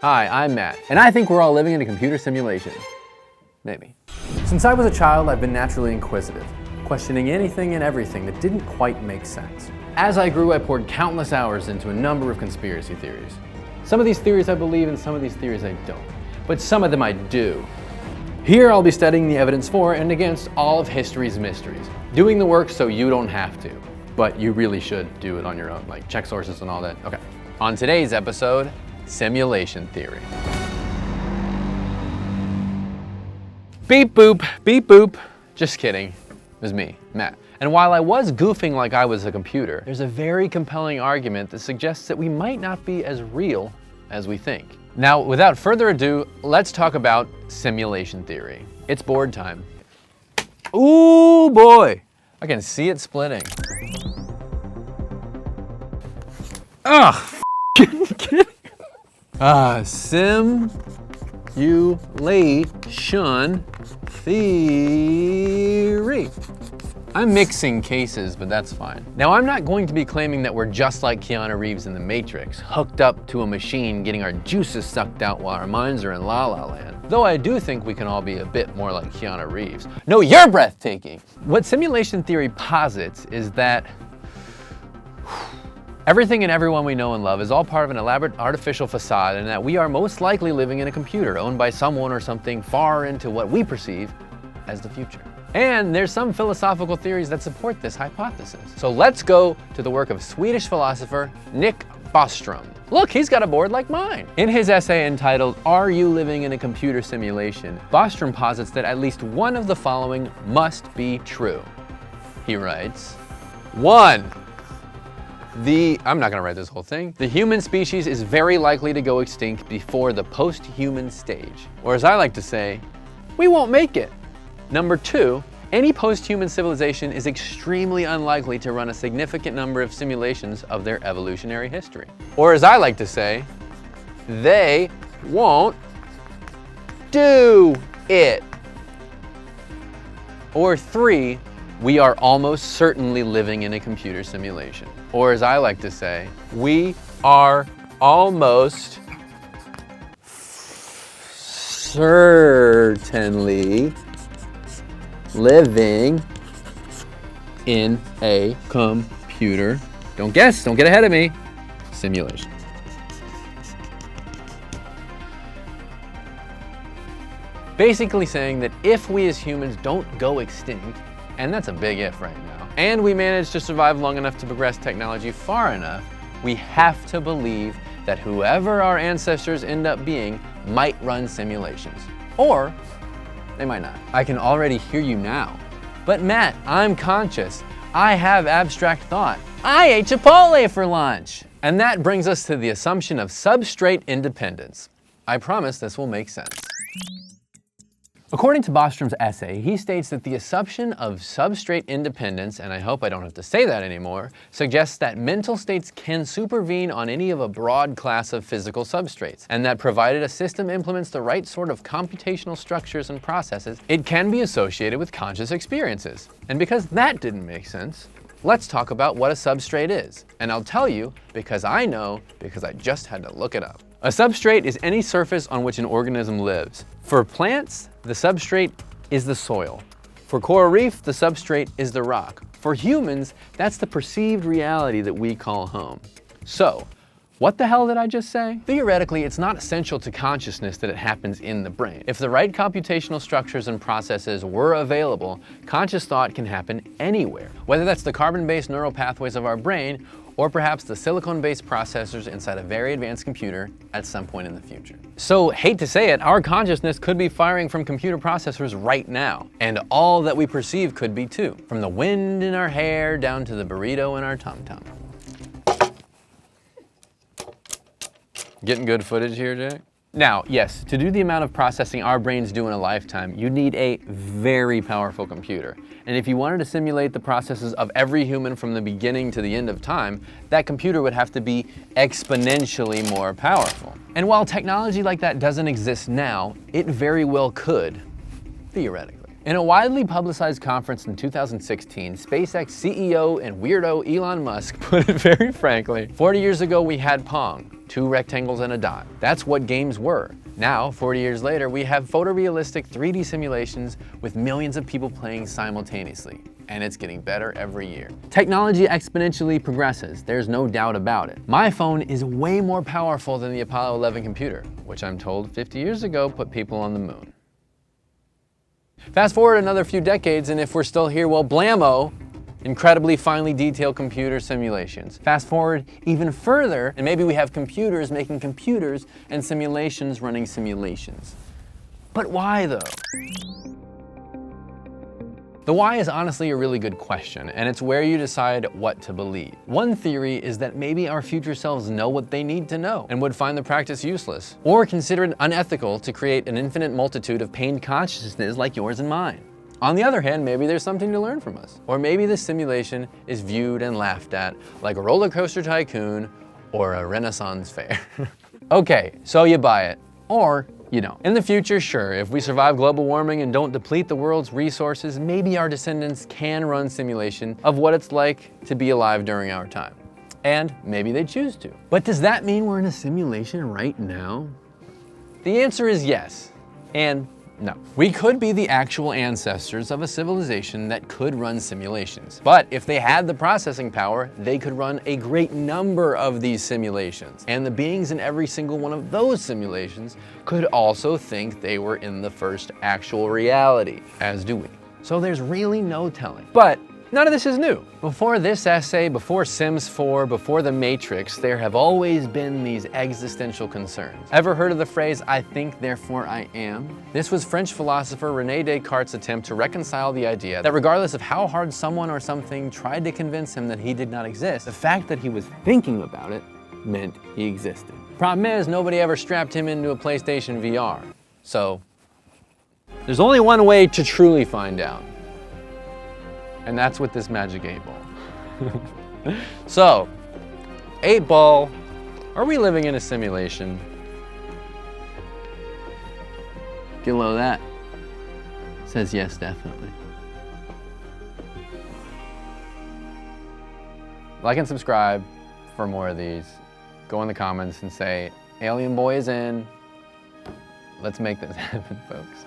Hi, I'm Matt, and I think we're all living in a computer simulation. Maybe. Since I was a child, I've been naturally inquisitive, questioning anything and everything that didn't quite make sense. As I grew, I poured countless hours into a number of conspiracy theories. Some of these theories I believe, and some of these theories I don't. But some of them I do. Here I'll be studying the evidence for and against all of history's mysteries, doing the work so you don't have to. But you really should do it on your own, like check sources and all that. Okay. On today's episode, simulation theory. Beep boop, beep boop. Just kidding. It was me, Matt. And while I was goofing like I was a computer, there's a very compelling argument that suggests that we might not be as real as we think. Now, without further ado, let's talk about simulation theory. It's board time. Ooh boy, I can see it splitting. Ugh, kidding. Simulation theory. I'm mixing cases, but that's fine. Now, I'm not going to be claiming that we're just like Keanu Reeves in The Matrix, hooked up to a machine, getting our juices sucked out while our minds are in La La Land. Though I do think we can all be a bit more like Keanu Reeves. No, you're breathtaking. What simulation theory posits is that everything and everyone we know and love is all part of an elaborate artificial facade, and that we are most likely living in a computer owned by someone or something far into what we perceive as the future. And there's some philosophical theories that support this hypothesis. So let's go to the work of Swedish philosopher Nick Bostrom. Look, he's got a board like mine. In his essay entitled, "Are You Living in a Computer Simulation?" Bostrom posits that at least one of the following must be true. He writes, 1. I'm not gonna write this whole thing. The human species is very likely to go extinct before the post-human stage. Or as I like to say, we won't make it. Number 2, any post-human civilization is extremely unlikely to run a significant number of simulations of their evolutionary history. Or as I like to say, they won't do it. Or 3, we are almost certainly living in a computer simulation. Or as I like to say, we are almost certainly living in a computer, don't guess, don't get ahead of me, simulation. Basically saying that if we as humans don't go extinct, and that's a big if right now, and we manage to survive long enough to progress technology far enough, we have to believe that whoever our ancestors end up being might run simulations. Or they might not. I can already hear you now. But Matt, I'm conscious. I have abstract thought. I ate Chipotle for lunch. And that brings us to the assumption of substrate independence. I promise this will make sense. According to Bostrom's essay, he states that the assumption of substrate independence, and I hope I don't have to say that anymore, suggests that mental states can supervene on any of a broad class of physical substrates, and that provided a system implements the right sort of computational structures and processes, it can be associated with conscious experiences. And because that didn't make sense, let's talk about what a substrate is. And I'll tell you because I know, because I just had to look it up. A substrate is any surface on which an organism lives. For plants, the substrate is the soil. For coral reef, the substrate is the rock. For humans, that's the perceived reality that we call home. So, what the hell did I just say? Theoretically, it's not essential to consciousness that it happens in the brain. If the right computational structures and processes were available, conscious thought can happen anywhere. Whether that's the carbon-based neural pathways of our brain, or perhaps the silicon-based processors inside a very advanced computer at some point in the future. So, hate to say it, our consciousness could be firing from computer processors right now. And all that we perceive could be too. From the wind in our hair down to the burrito in our tum-tum. Getting good footage here, Jack? Now, yes, to do the amount of processing our brains do in a lifetime, you need a very powerful computer. And if you wanted to simulate the processes of every human from the beginning to the end of time, that computer would have to be exponentially more powerful. And while technology like that doesn't exist now, it very well could, theoretically. In a widely publicized conference in 2016, SpaceX CEO and weirdo Elon Musk put it very frankly, 40 years ago we had Pong. 2 rectangles and a dot. That's what games were. Now, 40 years later, we have photorealistic 3D simulations with millions of people playing simultaneously. And it's getting better every year. Technology exponentially progresses, there's no doubt about it. My phone is way more powerful than the Apollo 11 computer, which I'm told 50 years ago put people on the moon. Fast forward another few decades, and if we're still here, well, blammo, incredibly finely detailed computer simulations. Fast forward even further, and maybe we have computers making computers and simulations running simulations. But why though? The why is honestly a really good question, and it's where you decide what to believe. One theory is that maybe our future selves know what they need to know and would find the practice useless, or consider it unethical to create an infinite multitude of pained consciousnesses like yours and mine. On the other hand, maybe there's something to learn from us. Or maybe this simulation is viewed and laughed at like a RollerCoaster Tycoon or a Renaissance fair. Okay, so you buy it, or you don't. In the future, sure, if we survive global warming and don't deplete the world's resources, maybe our descendants can run simulation of what it's like to be alive during our time. And maybe they choose to. But does that mean we're in a simulation right now? The answer is yes, and no. We could be the actual ancestors of a civilization that could run simulations. But if they had the processing power, they could run a great number of these simulations. And the beings in every single one of those simulations could also think they were in the first actual reality, as do we. So there's really no telling. But none of this is new. Before this essay, before Sims 4, before The Matrix, there have always been these existential concerns. Ever heard of the phrase, "I think, therefore I am"? This was French philosopher René Descartes' attempt to reconcile the idea that regardless of how hard someone or something tried to convince him that he did not exist, the fact that he was thinking about it meant he existed. Problem is, nobody ever strapped him into a PlayStation VR. So, there's only one way to truly find out. And that's with this magic 8-ball. So, 8-ball, are we living in a simulation? Get below that. Says yes, definitely. Like and subscribe for more of these. Go in the comments and say, Alien Boy is in. Let's make this happen, folks.